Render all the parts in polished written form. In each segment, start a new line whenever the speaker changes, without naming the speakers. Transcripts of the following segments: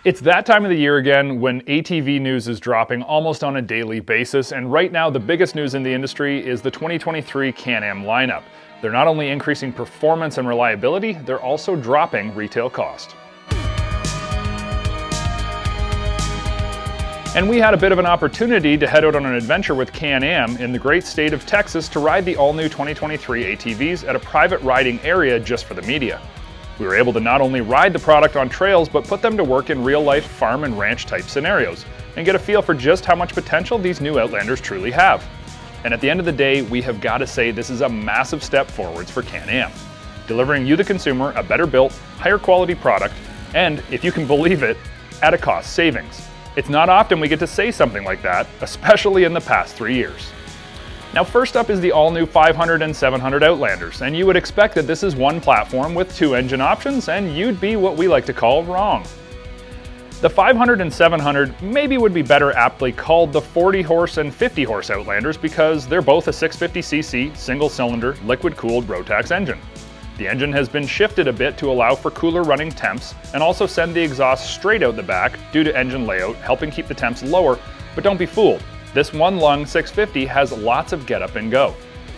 It's that time of the year again when ATV news is dropping almost on a daily basis, and right now the biggest news in the industry is the 2023 Can-Am lineup. They're not only increasing performance and reliability, they're also dropping retail cost. And we had a bit of an opportunity to head out on an adventure with Can-Am in the great state of Texas to ride the all-new 2023 ATVs at a private riding area just for the media. We were able to not only ride the product on trails, but put them to work in real-life farm and ranch type scenarios, and get a feel for just how much potential these new Outlanders truly have. And at the end of the day, we have got to say this is a massive step forwards for Can-Am, delivering you the consumer a better built, higher quality product, and, if you can believe it, at a cost savings. It's not often we get to say something like that, especially in the past 3 years. Now first up is the all-new 500 and 700 Outlanders, and you would expect that this is one platform with two engine options, and you'd be what we like to call wrong. The 500 and 700 maybe would be better aptly called the 40 horse and 50 horse Outlanders because they're both a 650cc single-cylinder liquid-cooled Rotax engine. The engine has been shifted a bit to allow for cooler running temps and also send the exhaust straight out the back due to engine layout, helping keep the temps lower, but don't be fooled. This one-lung 650 has lots of get up and go,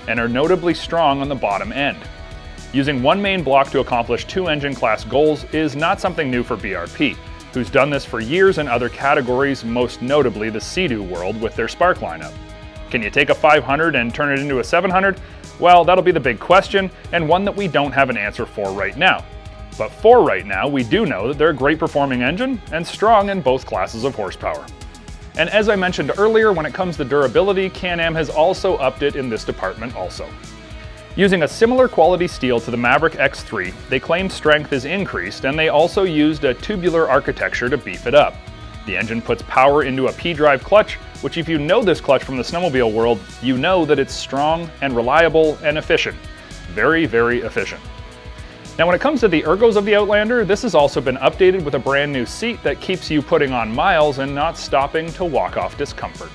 and are notably strong on the bottom end. Using one main block to accomplish two engine class goals is not something new for BRP, who's done this for years in other categories, most notably the Sea-Doo world with their Spark lineup. Can you take a 500 and turn it into a 700? Well, that'll be the big question, and one that we don't have an answer for right now. But for right now, we do know that they're a great performing engine and strong in both classes of horsepower. And as I mentioned earlier, when it comes to durability, Can-Am has also upped it in this department also. Using a similar quality steel to the Maverick X3, they claim strength is increased, and they also used a tubular architecture to beef it up. The engine puts power into a P-drive clutch, which if you know this clutch from the snowmobile world, you know that it's strong and reliable and efficient. Very, very efficient. Now when it comes to the ergos of the Outlander, this has also been updated with a brand new seat that keeps you putting on miles and not stopping to walk off discomfort.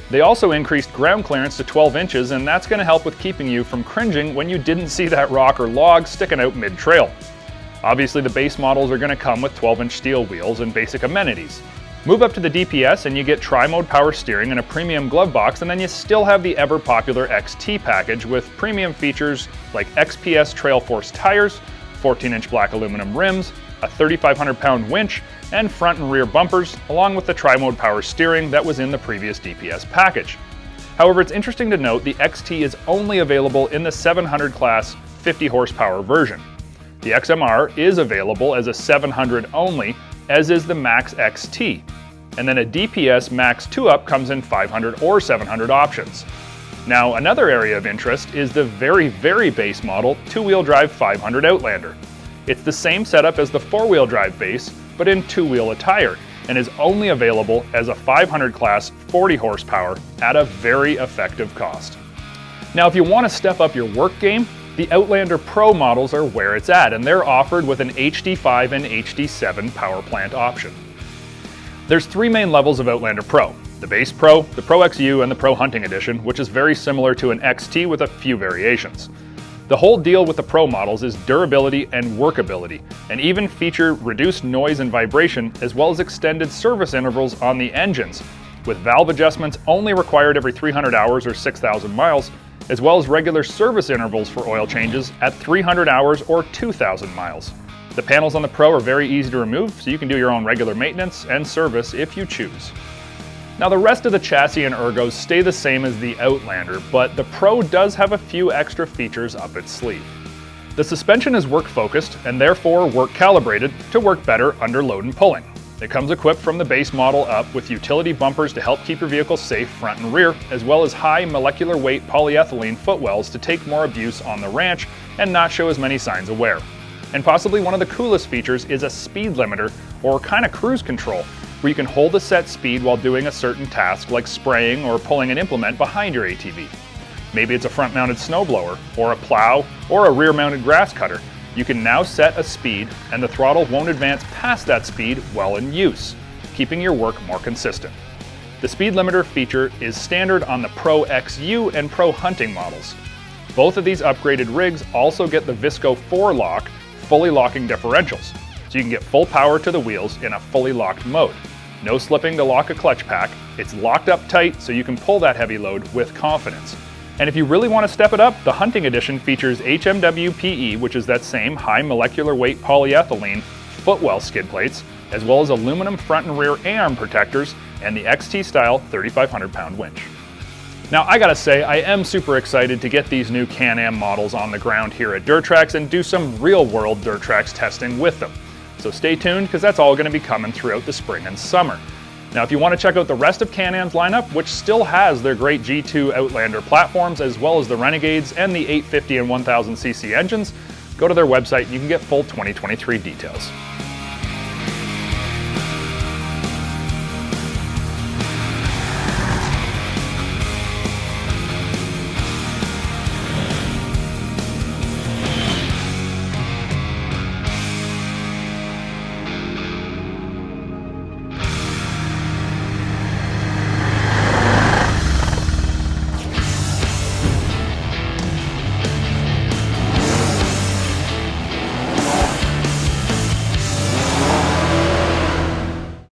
They also increased ground clearance to 12 inches, and that's going to help with keeping you from cringing when you didn't see that rock or log sticking out mid-trail. Obviously the base models are going to come with 12-inch steel wheels and basic amenities. Move up to the DPS and you get tri-mode power steering and a premium glove box, and then you still have the ever-popular XT package with premium features like XPS Trail Force tires, 14-inch black aluminum rims, a 3,500-pound winch, and front and rear bumpers, along with the tri-mode power steering that was in the previous DPS package. However, it's interesting to note the XT is only available in the 700 class 50 horsepower version. The XMR is available as a 700 only, as is the Max XT, and then a DPS Max 2-Up comes in 500 or 700 options. Now another area of interest is the very, very base model two-wheel drive 500 Outlander. It's the same setup as the four-wheel drive base, but in two-wheel attire, and is only available as a 500 class 40 horsepower at a very effective cost. Now if you want to step up your work game, the Outlander Pro models are where it's at, and they're offered with an HD5 and HD7 power plant option. There's three main levels of Outlander Pro: the Base Pro, the Pro XU, and the Pro Hunting Edition, which is very similar to an XT with a few variations. The whole deal with the Pro models is durability and workability, and even feature reduced noise and vibration, as well as extended service intervals on the engines, with valve adjustments only required every 300 hours or 6,000 miles, as well as regular service intervals for oil changes at 300 hours or 2,000 miles. The panels on the Pro are very easy to remove, so you can do your own regular maintenance and service if you choose. Now the rest of the chassis and ergos stay the same as the Outlander, but the Pro does have a few extra features up its sleeve. The suspension is work focused and therefore work calibrated to work better under load and pulling. It comes equipped from the base model up with utility bumpers to help keep your vehicle safe front and rear, as well as high molecular weight polyethylene footwells to take more abuse on the ranch and not show as many signs of wear. And possibly one of the coolest features is a speed limiter, or kind of cruise control, where you can hold a set speed while doing a certain task like spraying or pulling an implement behind your ATV. Maybe it's a front-mounted snowblower, or a plow, or a rear-mounted grass cutter. You can now set a speed, and the throttle won't advance past that speed while in use, keeping your work more consistent. The speed limiter feature is standard on the Pro XU and Pro Hunting models. Both of these upgraded rigs also get the Visco 4 lock, fully locking differentials. so you can get full power to the wheels in a fully locked mode. No slipping to lock a clutch pack, it's locked up tight so you can pull that heavy load with confidence. And if you really want to step it up, the Hunting Edition features HMW PE, which is that same high molecular weight polyethylene footwell skid plates, as well as aluminum front and rear A-arm protectors and the XT style 3,500 pound winch. Now I gotta say, I am super excited to get these new Can-Am models on the ground here at Trax and do some real world Trax testing with them. So stay tuned, because that's all going to be coming throughout the spring and summer. Now if you want to check out the rest of Can-Am's lineup, which still has their great G2 Outlander platforms, as well as the Renegades and the 850 and 1000cc engines, go to their website and you can get full 2023 details.